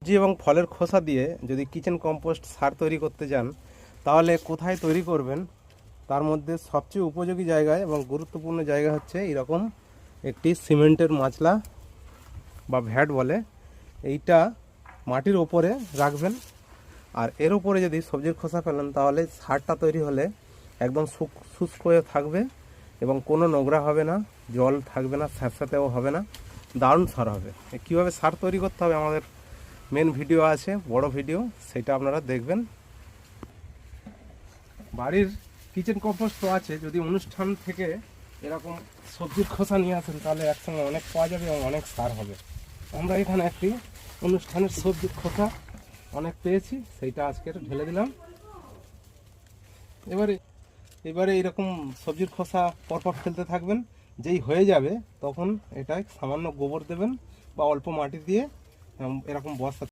সবজি এবং ফলের খোসা দিয়ে যদি কিচেন কম্পোস্ট সার তৈরি করতে যান, তাহলে কোথায় তৈরি করবেন? তার মধ্যে সবচেয়ে উপযোগী জায়গায় এবং গুরুত্বপূর্ণ জায়গা হচ্ছে এইরকম একটি সিমেন্টের মাচলা বা ভ্যাট বলে, এইটা মাটির ওপরে রাখবেন। আর এর উপরে যদি সবজির খোসা ফেলেন, তাহলে সারটা তৈরি হলে একদম শুষ্ক হয়ে থাকবে এবং কোনো নোংরা হবে না, জল থাকবে না, স্যাঁতস্যাঁতেও হবে না, দারুণ সার হবে। কীভাবে সার তৈরি করতে হবে আমাদের মেন ভিডিও আছে, বড় ভিডিও, সেটা আপনারা দেখবেন। বাড়ির কিচেন কম্পোস্ট তো আছে, যদি অনুষ্ঠান থেকে এরকম সবজির খোসা নিয়ে আসেন তাহলে একসঙ্গে অনেক পাওয়া যাবে এবং অনেক সার হবে। আমরা এখানে একটি অনুষ্ঠানের সবজির খোসা অনেক পেয়েছি, সেইটা আজকে ঢেলে দিলাম। এবারে এইরকম সবজির খোসা পরপর ফেলতে থাকবেন। যেই হয়ে যাবে তখন এটায় সামান্য গোবর দেবেন বা অল্প মাটি দিয়ে এরকম বস্তা